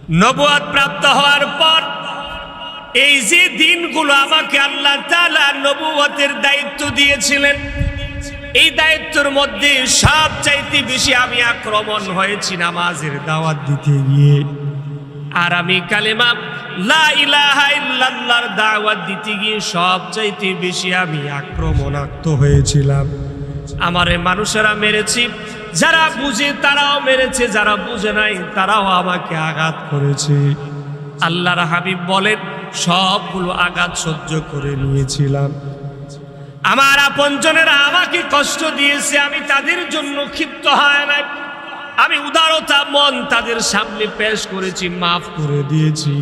নবুয়ত প্রাপ্ত হওয়ার পর এই যে দিনগুলো আমাকে আল্লাহ তাআলা নবুয়তের দায়িত্ব দিয়েছিলেন, এই দায়িত্বের মধ্যে সবচাইতে বেশি আমি আক্রমণ হয়েছি নামাজের দাওয়াত দিতে গিয়ে। আর আমি কালেমা লা ইলাহা ইল্লাল্লাহর দাওয়াত দিতে গিয়ে সবচাইতে বেশি আমি আক্রমণাক্ত হয়েছিলাম। আমারে মানুষেরা মেরেছি, যারা বুঝে তারাও মেরেছে, যারা বুঝে নাই তারাও আমাকে আঘাত করেছে। আল্লাহর হাবিব বলেন, সবগুলো আঘাত সহ্য করে নিয়েছিলাম। আমার আপনজনেরা আমাকে কষ্ট দিয়েছে, আমি তাদের জন্য ক্ষিপ্ত হয় নাই। আমি উদারতা মন তাদের সামনে পেশ করেছি, মাফ করে দিয়েছি।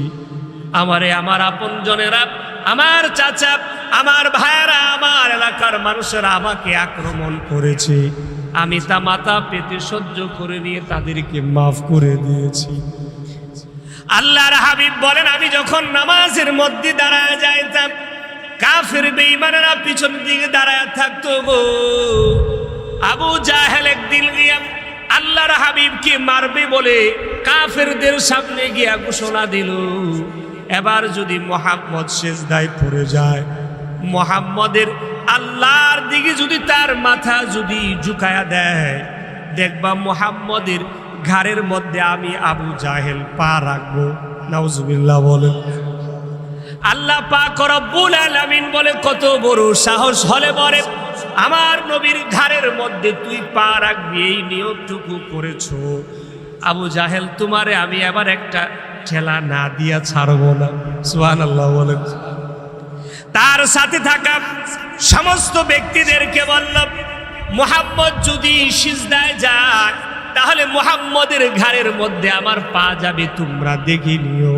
আমার আপনজনেরা, আমার চাচা, আমার ভাইয়েরা, আমার এলাকার মানুষেরা আমাকে আক্রমণ করেছে, আমি তা মাথা পেতে সহ্য করে নিয়ে তাদেরকে মাফ করে দিয়েছি। আল্লাহর হাবিব বলেন, আমি যখন নামাজের মধ্যে দাঁড়ায় যাইতাম, কাফের বেঈমানেরা পিছন দিকে দাঁড়ায় থাকতো গো। আবু জাহেল একদিন গিয়া আল্লাহর হাবিবকে মারবে বলে কাফেরদের সামনে গিয়া ঘোষণা দিল, এবার যদি মুহাম্মদ সিজদায় পড়ে যায়, মুহাম্মদের আল্লাহর দিকে যদি তার মাথা যদি ঝুঁকায়া দেয়, দেখবা মুহাম্মদের ঘাড়ের মধ্যে আমি আবু জাহেল পা রাখবো। নাউজুবিল্লাহ বলেন। আল্লাহ পাক রব্বুল আলামিন বলে, কত বড় সাহস হলে বলে আমার নবীর ঘাড়ের মধ্যে তুই পা রাখবি, এই নিয়মটুকু করেছো। আবু জাহেল, তোমারে আমি এবার একটা ঠেলা না দিয়া ছাড়বো না। সুবহানাল্লাহ বলেন। তার সাথে থাকা সমস্ত ব্যক্তিদেরকে বললাম, মুহাম্মদ যদি সিজদায় যায় তাহলে মুহাম্মদের ঘাড়ের মধ্যে আমার পা যাবে, তোমরা দেখে নিও।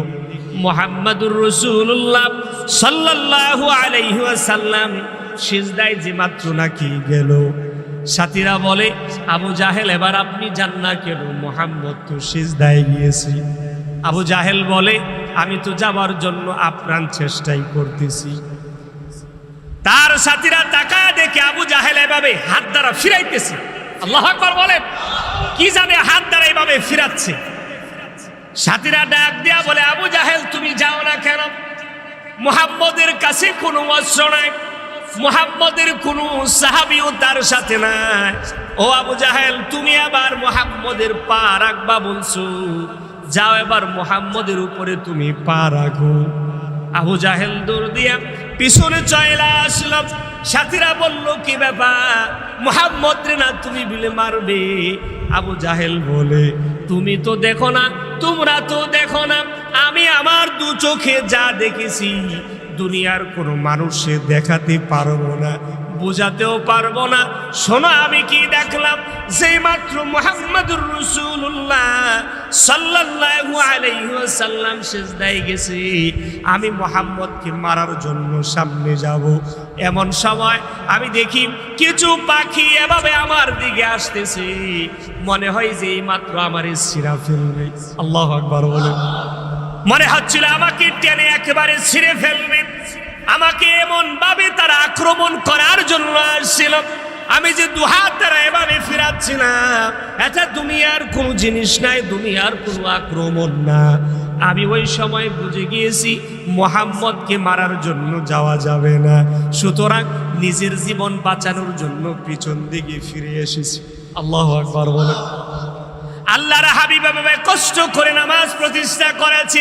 মুহাম্মাদুর রাসূলুল্লাহ সাল্লাল্লাহু আলাইহি ওয়াসাল্লাম সিজদায় যে মাত্র নাকি গেল, সাথীরা বলে, আবু জাহেল এবার আপনি যান না কেন? মুহাম্মদ তো সিজদায় গিয়েছি। আবু জাহেল বলে, আমি তো যাবার জন্য আপ্রাণ চেষ্টাই করতেছি। তার সাথীরা তাকায় দেখে আবু জাহেল এভাবে হাত দ্বারা ফিরাইতেছে। আল্লাহু আকবার বলেন। কি জানে হাত দ্বারা এভাবে ফিরাচ্ছে। সাথীরা ডাক দিয়া বলে, আবু জাহেল তুমি যাও না কেন? মুহাম্মদের কাছে কোনো অস্ত্র নাই, মুহাম্মদের কোনো সাহাবীও তার সাথে নাই। ও আবু জাহেল, তুমি আবার মুহাম্মদের পা রাখবা বলছো, যাও এবার মুহাম্মদের উপরে তুমি পা রাখো। আবু জাহেল দৌড় দিয়া পিছনে চলে আসলো। সাথীরা বলল, কি ব্যাপার? মুহাম্মদ রে না তুমি বিলে মারবে? আবু জাহেল বলে, তুমি তো দেখো না, তোমরা তো দেখো না, আমি আমার দু চোখে যা দেখেছি দুনিয়ার কোনো মানুষে দেখাতে পারবো না, বোঝাতেও পারবো না। শোনো আমি কি দেখলাম, যে মাত্র মুহাম্মাদুর রাসূলুল্লাহ সাল্লাল্লাহু আলাইহি ওয়াসাল্লাম সিজদায় গেছে, আমি মুহাম্মদকে মারার জন্য সামনে যাব। এমন সময় আমি দেখি কিছু পাখি এভাবে আমার দিকে আসতেছে, মনে হয় যে এই মাত্র আমারে ছিঁড়া ফেলবে। আল্লাহু আকবার বলেন। মনে হচ্ছিল আমাকে টেনে একেবারে ছিঁড়ে ফেলবে। আমাকে এমন ভাবে তারা আক্রমণ করার জন্য আসছিল। আমি যে দুহাত তারা এভাবে ফিরাচ্ছিলাম, এটা দুনিয়ার কোনো জিনিস নাই, দুনিয়ার কোনো আক্রমণ না। আমি ওই সময় বুঝে গিয়েছি মুহাম্মদকে মারার জন্য যাওয়া যাবে না, সুতরাং নিজের জীবন বাঁচানোর জন্য পিছন দিকে ফিরে এসেছি। আল্লাহু আকবার বলেন। আল্লাহর হাবিব এভাবে কষ্ট করে নামাজ প্রতিষ্ঠা করেছি।